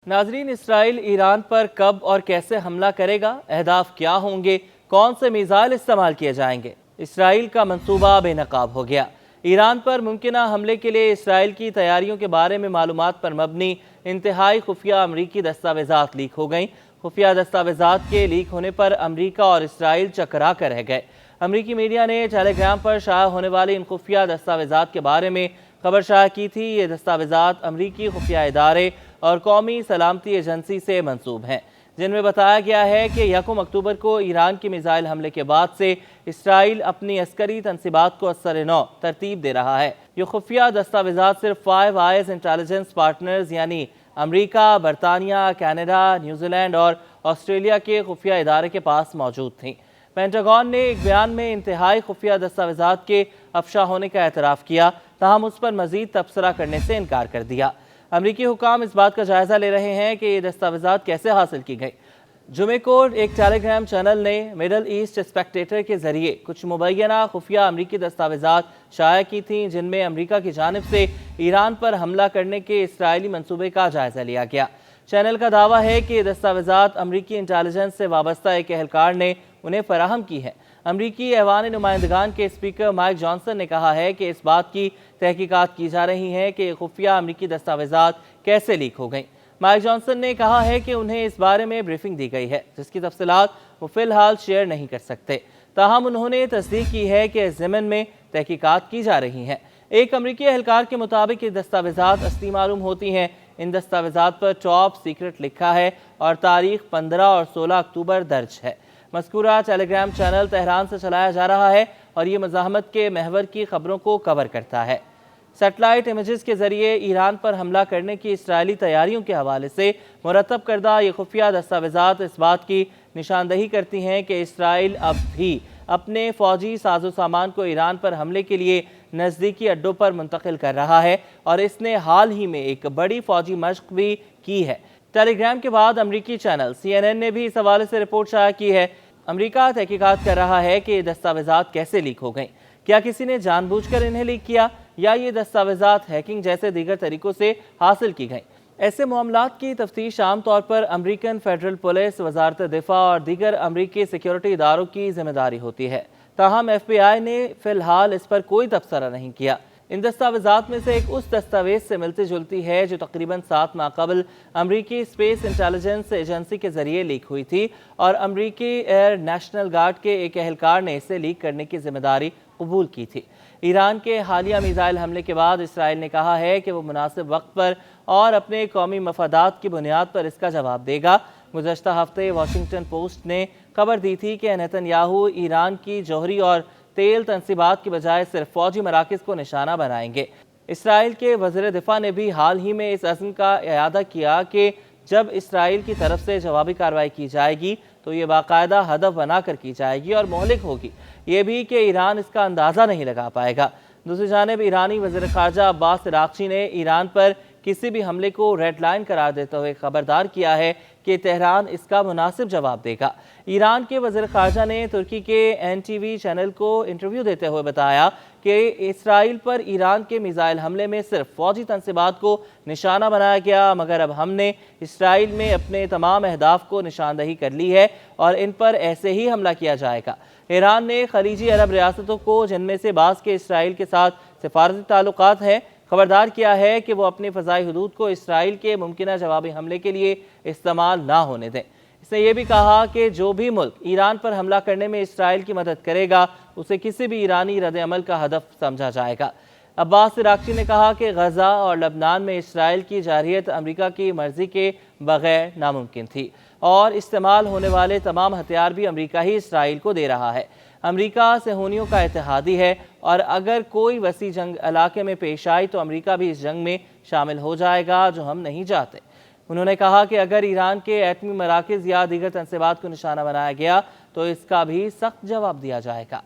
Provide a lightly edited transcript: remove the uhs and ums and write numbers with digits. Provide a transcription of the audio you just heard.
नाजरीन, Israel Iran पर कब और कैसे हमला करेगा, अहदाफ क्या होंगे, कौन से मिसाइल इस्तेमाल किए जाएंगे। इसराइल का मंसूबा बेनकाब हो गया। ईरान पर मुमकिना हमले के लिए इसराइल की तैयारियों के बारे में मालूमात पर मबनी इंतहाई खुफिया अमरीकी दस्तावेजात लीक हो गईं। खुफिया दस्तावेजात के लीक होने पर अमरीका और इसराइल चकरा कर रह गए। अमरीकी मीडिया ने टेलीग्राम पर शाया होने वाले इन खुफिया दस्तावेजात के बारे में खबर शाया की थी। ये दस्तावेजात अमरीकी खुफिया इदारे और कौमी सलामती एजेंसी से मंसूब हैं, जिनमें बताया गया है कि 1 अक्टूबर को ईरान के मिसाइल हमले के बाद से इसराइल अपनी अस्करी तनसीबात को असर-ए-नौ तरतीब दे रहा है। ये खुफिया दस्तावेजात सिर्फ 5 आईएस इंटेलिजेंस पार्टनर्स यानी अमरीका, बरतानिया, कनाडा, न्यूजीलैंड और ऑस्ट्रेलिया के खुफिया इदारे के पास मौजूद थीं। पेंटागन ने एक बयान में इंतहाई खुफिया दस्तावेजात के अफशा होने का एतराफ़ किया, ताहम उस पर मज़ीद तबसरा करने से इनकार कर दिया। अमरीकी हुकाम इस बात का जायज़ा ले रहे हैं कि ये दस्तावेजात कैसे हासिल की गई। जुमे को एक टेलीग्राम चैनल ने मिडल ईस्ट स्पेक्टेटर के ज़रिए कुछ मुबैना खुफिया अमरीकी दस्तावेजात शाया की थीं, जिनमें अमरीका की जानिब से ईरान पर हमला करने के इसराइली मंसूबे का जायज़ा लिया गया। चैनल का दावा है कि ये दस्तावेजात अमरीकी इंटेलिजेंस से वाबस्ता एक एहलकार ने उन्हें फराहम की है। अमरीकी ऐवान नुमाइंदगान के स्पीकर माइक जॉनसन ने कहा है कि इस बात की तहकीकात की जा रही है कि खुफिया अमरीकी दस्तावेजात कैसे लीक हो गईं। माइक जॉनसन ने कहा है कि उन्हें इस बारे में ब्रीफिंग दी गई है, जिसकी तफसीलात वो फिलहाल शेयर नहीं कर सकते। ताहम उन्होंने तस्दीक की है कि इस ज़मन में तहकीकात की जा रही हैं। एक अमरीकी एहलकार के मुताबिक ये दस्तावेजात असली मालूम होती हैं। इन दस्तावेजात पर टॉप सीक्रेट लिखा है और तारीख 15 और 16 अक्टूबर दर्ज है। मज़कूरा टेलीग्राम चैनल तेहरान से चलाया जा रहा है और ये मज़ाहमत के महवर की खबरों को कवर करता है। सैटेलाइट इमेजेस के ज़रिए ईरान पर हमला करने की इसराइली तैयारियों के हवाले से मुरतब करदा ये खुफिया दस्तावेजात इस बात की निशानदही करती हैं कि इसराइल अब भी अपने फ़ौजी साजो सामान को ईरान पर हमले के लिए नज़दीकी अड्डों पर मुंतकिल कर रहा है और इसने हाल ही में एक बड़ी फ़ौजी मशक भी की है। टेलीग्राम के बाद अमरीकी चैनल CNN ने भी इस हवाले से रिपोर्ट शाया की है। अमरीका तहकीकात कर रहा है कि ये दस्तावेजात कैसे लीक हो गईं। क्या किसी ने जानबूझकर इन्हें लीक किया या ये दस्तावेजात हैकिंग जैसे दीगर तरीकों से हासिल की गईं। ऐसे मामलात की तफ्तीश आमतौर पर अमरीकन फेडरल पुलिस, वजारत दिफा और दीगर अमरीकी सिक्योरिटी इदारों की जिम्मेदारी होती है। ताहम FBI ने फ़िलहाल इस पर कोई तबसरा नहीं किया। इन दस्तावेजात में से एक उस दस्तावेज से मिलती जुलती है जो तकरीबन 7 माह कबल अमरीकी स्पेस इंटेलिजेंस एजेंसी के जरिए लीक हुई थी और अमरीकी एयर नेशनल गार्ड के एक एहलकार ने इसे लीक करने की जिम्मेदारी कबूल की थी। ईरान के हालिया मिसाइल हमले के बाद इसराइल ने कहा है कि वो मुनासिब वक्त पर और अपने कौमी मफादात की बुनियाद पर इसका जवाब देगा। गुज़श्ता हफ्ते वाशिंगटन पोस्ट ने खबर दी थी कि नेतन्याहू ईरान की जौहरी और तेल तनसीबात की बजाय सिर्फ फौजी मराकज़ को निशाना बनाएंगे। इसराइल के वज़ीर दिफा ने भी हाल ही में इस अज़्म का इयादा किया कि जब इसराइल की तरफ से जवाबी कार्रवाई की जाएगी तो ये बाकायदा हदफ बनाकर की जाएगी और मोहलिक होगी। ये भी कि ईरान इसका अंदाज़ा नहीं लगा पाएगा। दूसरी जानिब ईरानी वज़ीर ख़ारजा अब्बास अराग़ची ने ईरान पर किसी भी हमले को रेड लाइन करार देते हुए खबरदार किया है कि तेहरान इसका मुनासिब जवाब देगा। ईरान के वज़ीर ख़ारजा ने तुर्की के NTV चैनल को इंटरव्यू देते हुए बताया कि इसराइल पर ईरान के मिसाइल हमले में सिर्फ फ़ौजी तनसीबात को निशाना बनाया गया, मगर अब हमने इसराइल में अपने तमाम अहदाफ को निशानदही कर ली है और इन पर ऐसे ही हमला किया जाएगा। ईरान ने खलीजी अरब रियासतों को, जिनमें से बाज़ के इसराइल के साथ सिफारती ताल्लुकात हैं, खबरदार किया है कि वो अपनी फ़ज़ाई हदूद को इसराइल के मुमकिना जवाबी हमले के लिए इस्तेमाल ना होने दें। इसने ये भी कहा कि जो भी मुल्क ईरान पर हमला करने में इसराइल की मदद करेगा उसे किसी भी ईरानी रद्द-ए-अमल का हदफ समझा जाएगा। अब्बास अराग़ची ने कहा कि गज़ा और लबनान में इसराइल की जारहियत अमरीका की मर्ज़ी के बग़ैर नामुमकिन थी और इस्तेमाल होने वाले तमाम हथियार भी अमरीका ही इसराइल को दे रहा है। अमरीका सेहूनियों का इत्तेहादी है और अगर कोई वसी जंग इलाके में पेश आई तो अमरीका भी इस जंग में शामिल हो जाएगा, जो हम नहीं चाहते। उन्होंने कहा कि अगर ईरान के एटमी मराकज़ या दीगर तनसीबात को निशाना बनाया गया तो इसका भी सख्त जवाब दिया जाएगा।